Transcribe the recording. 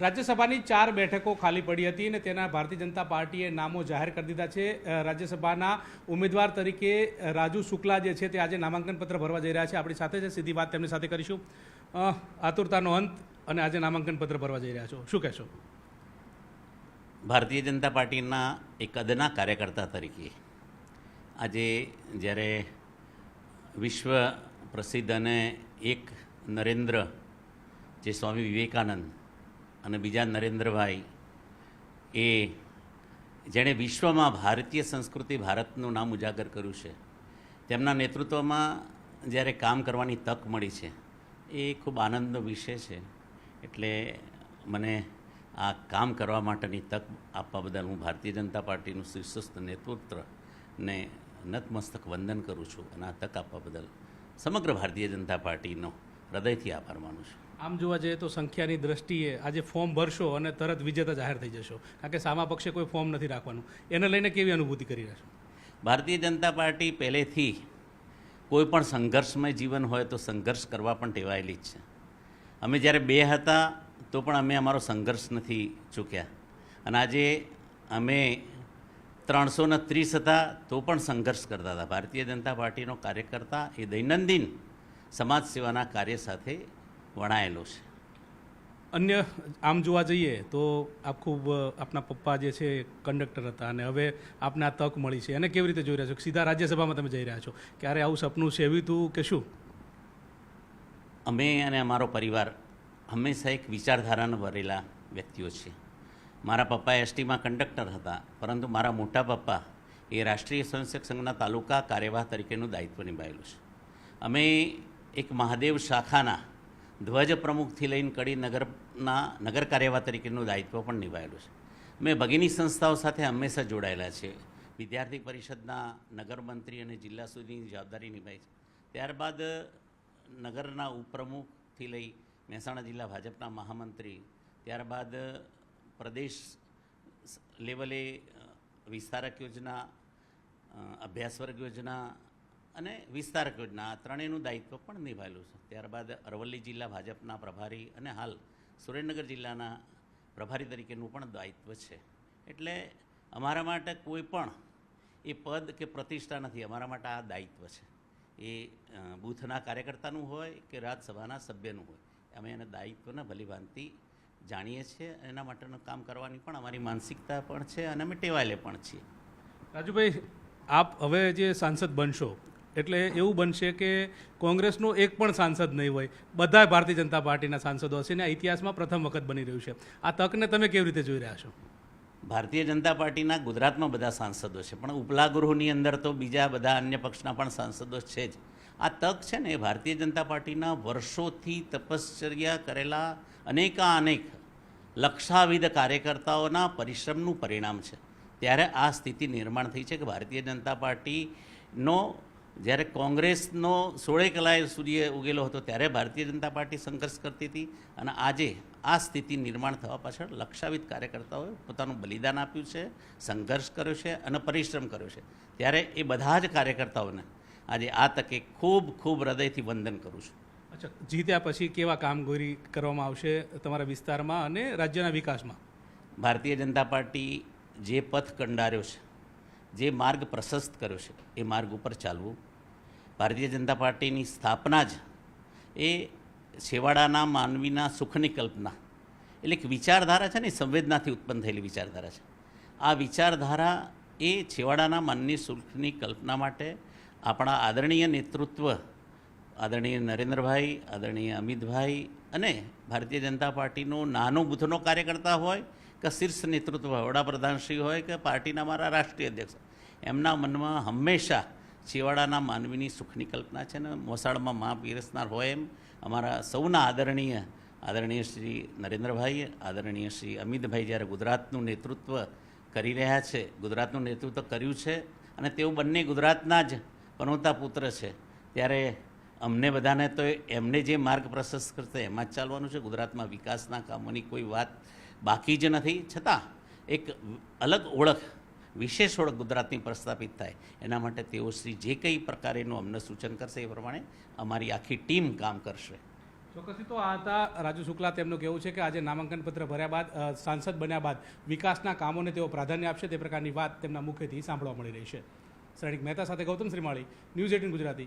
રાજ્યસભાની 4 બેઠકો ખાલી પડી હતી અને તેના ભારતીય જનતા પાર્ટીએ નામો જાહેર કરી દીધા છે। રાજ્યસભાના ઉમેદવાર તરીકે રાજુ શુક્લા જે છે તે આજે નામાંકન પત્ર ભરવા જઈ રહ્યા છે। આપણી સાથે છે, સીધી વાત તેમની સાથે કરીશું। આતુરતાનો અંત અને આજે નામાંકન પત્ર ભરવા જઈ રહ્યા છો, શું કહેશો? ભારતીય જનતા પાર્ટીના એક અદના કાર્યકર્તા તરીકે આજે જ્યારે વિશ્વ પ્રસિદ્ધ અને એક નરેન્દ્ર જે સ્વામી વિવેકાનંદ અને બીજા નરેન્દ્રભાઈ એ જેણે વિશ્વમાં ભારતીય સંસ્કૃતિ ભારતનું નામ ઉજાગર કર્યું છે, તેમના નેતૃત્વમાં જ્યારે કામ કરવાની તક મળી છે એ ખૂબ આનંદનો વિષય છે। એટલે મને આ કામ કરવા માટેની તક આપવા બદલ હું ભારતીય જનતા પાર્ટીનું શીર્ષસ્થ નેતૃત્વને નતમસ્તક વંદન કરું છું અને આ તક આપવા બદલ સમગ્ર ભારતીય જનતા પાર્ટીનો હૃદયથી આભાર માનું છું। આમ જોવા જઈએ તો સંખ્યાની દ્રષ્ટિએ આજે ફોર્મ ભરશો અને તરત વિજેતા જાહેર થઈ જશો, કારણ કે સામા પક્ષે કોઈ ફોર્મ નથી રાખવાનું, એને લઈને કેવી અનુભૂતિ કરી રહ્યા છો? ભારતીય જનતા પાર્ટી પહેલેથી કોઈ પણ સંઘર્ષમય જીવન હોય તો સંઘર્ષ કરવા પણ ટેવાયેલી જ છે। અમે જ્યારે 2 હતા તો પણ અમે અમારો સંઘર્ષ નથી ચૂક્યા અને આજે અમે 330 હતા તો પણ સંઘર્ષ કરતા હતા। ભારતીય જનતા પાર્ટીનો કાર્યકર્તા એ દૈનંદિન સમાજ સેવાના કાર્ય સાથે વણાયેલો છે। અન્ય આમ જોવા જઈએ તો આપ ખૂબ આપના પપ્પા જે છે કંડક્ટર હતા અને હવે આપને આ તક મળી છે, એને કેવી રીતે જોઈ રહ્યા છો? સીધા રાજ્યસભામાં તમે જઈ રહ્યા છો, ક્યારે આવું સપનું સેવ્યું હતું કે શું? અમે અને અમારો પરિવાર હંમેશા એક વિચારધારાના ભરેલા વ્યક્તિઓ છીએ। મારા પપ્પા એસટીમાં કંડક્ટર હતા, પરંતુ મારા મોટા પપ્પા એ રાષ્ટ્રીય સ્વયંસેવક સંઘના તાલુકા કાર્યવાહ તરીકેનું દાયિત્વ નિભાવેલું છે। અમે એક મહાદેવ શાખાના ધ્વજ પ્રમુખથી લઈને કડી નગરના નગર કાર્યવાહ તરીકેનું દાયિત્વ પણ નિભાવેલું છે। મેં ભગીની સંસ્થાઓ સાથે હંમેશા જોડાયેલા છે। વિદ્યાર્થી પરિષદના નગર મંત્રી અને જિલ્લા સુધીની જવાબદારી નિભાવી છે। ત્યારબાદ નગરના ઉપપ્રમુખથી લઈ મહેસાણા જિલ્લા ભાજપના મહામંત્રી, ત્યારબાદ પ્રદેશ લેવલે વિસ્તારક યોજના, અભ્યાસ વર્ગ યોજના અને વિસ્તારક યોજના, આ ત્રણેયનું દાયિત્વ પણ નિભાવેલું છે। ત્યારબાદ અરવલ્લી જિલ્લા ભાજપના પ્રભારી અને હાલ સુરેન્દ્રનગર જિલ્લાના પ્રભારી તરીકેનું પણ દાયિત્વ છે। એટલે અમારા માટે કોઈ પણ એ પદ કે પ્રતિષ્ઠા નથી, અમારા માટે આ દાયિત્વ છે। એ બૂથના કાર્યકર્તાનું હોય કે રાજ્યસભાના સભ્યનું હોય, અમે એના દાયિત્વને ભલીભાંતિ જાણીએ છીએ। એના માટેનું કામ કરવાની પણ અમારી માનસિકતા પણ છે અને અમે ટેવાયેલે પણ છીએ। રાજુભાઈ, આપ હવે જે સાંસદ બનશો એટલે એવું બનશે કે કોંગ્રેસનો એક પણ સાંસદ નહીં હોય, બધા ભારતીય જનતા પાર્ટીના સાંસદો હશે ને આ ઇતિહાસમાં પ્રથમ વખત બની રહ્યું છે। આ તકને તમે કેવી રીતે જોઈ રહ્યા છો? ભારતીય જનતા પાર્ટીના ગુજરાતમાં બધા સાંસદો છે, પણ ઉપલા ગૃહની અંદર તો બીજા બધા અન્ય પક્ષના પણ સાંસદો છે જ। આ તક છે ને એ ભારતીય જનતા પાર્ટીના વર્ષોથી તપશ્ચર્યા કરેલા અનેક લક્ષાવિધ કાર્યકર્તાઓના પરિશ્રમનું પરિણામ છે। ત્યારે આ સ્થિતિ નિર્માણ થઈ છે કે ભારતીય જનતા પાર્ટીનો જ્યારે કોંગ્રેસનો 16 કલાએ સૂર્ય ઉગેલો હતો ત્યારે ભારતીય જનતા પાર્ટી સંઘર્ષ કરતી હતી અને આજે આ સ્થિતિ નિર્માણ થવા પાછળ લક્ષાવિધ કાર્યકર્તાઓએ પોતાનું બલિદાન આપ્યું છે, સંઘર્ષ કર્યો છે અને પરિશ્રમ કર્યો છે। ત્યારે એ બધા જ કાર્યકર્તાઓને આજે આ તકે ખૂબ હૃદયથી વંદન કરું છું। અચ્છા, જીત્યા પછી કેવા કામગીરી કરવામાં આવશે તમારા વિસ્તારમાં અને રાજ્યના વિકાસમાં? ભારતીય જનતા પાર્ટી જે પથ કંડાર્યો છે, જે માર્ગ પ્રશસ્ત કર્યો છે, એ માર્ગ ઉપર ચાલવું। ભારતીય જનતા પાર્ટીની સ્થાપના જ એ છેવાડાના માનવીના સુખની કલ્પના, એટલે એક વિચારધારા છે ને, સંવેદનાથી ઉત્પન્ન થયેલી વિચારધારા છે। આ વિચારધારા એ છેવાડાના માનવી સુખની કલ્પના માટે આપણા આદરણીય નેતૃત્વ, આદરણીય નરેન્દ્રભાઈ, આદરણીય અમિતભાઈ અને ભારતીય જનતા પાર્ટીનો નાનો બૂથનો કાર્યકર્તા હોય કે શીર્ષ નેતૃત્વ હોય, વડાપ્રધાનશ્રી હોય કે પાર્ટીના અમારા રાષ્ટ્રીય અધ્યક્ષ, એમના મનમાં હંમેશા છેવાડાના માનવીની સુખની કલ્પના છે ને મોસાળમાં મા પીરસનાર હોય એમ અમારા સૌના આદરણીય શ્રી નરેન્દ્રભાઈ, આદરણીય શ્રી અમિતભાઈ જ્યારે ગુજરાતનું નેતૃત્વ કરી રહ્યા છે, ગુજરાતનું નેતૃત્વ કર્યું છે અને તેઓ બંને ગુજરાતના જ પનોતા પુત્ર છે, ત્યારે અમને બધાને તો એમને જે માર્ગ પ્રશસ્ત કરશે એમાં જ ચાલવાનું છે। ગુજરાતમાં વિકાસના કામોની કોઈ વાત બાકી જ નથી, છતાં એક અલગ ઓળખ, વિશેષ ઓળખ ગુજરાતની પ્રસ્થાપિત થાય એના માટે તેઓ શ્રી જે કંઈ પ્રકારેનું અમને સૂચન કરશે એ પ્રમાણે અમારી આખી ટીમ કામ કરશે। ચોક્કસથી તો આ હતા રાજુ શુક્લા. તેમનું કહેવું છે કે આજે નામાંકન પત્ર ભર્યા બાદ સાંસદ બન્યા બાદ વિકાસના કામોને તેઓ પ્રાધાન્ય આપશે તે પ્રકારની વાત તેમના મુખેથી સાંભળવા મળી રહી છે. શ્રેણિક મહેતા સાથે ગૌતમ શ્રીમાળી, ન્યૂઝ 18 ગુજરાતી,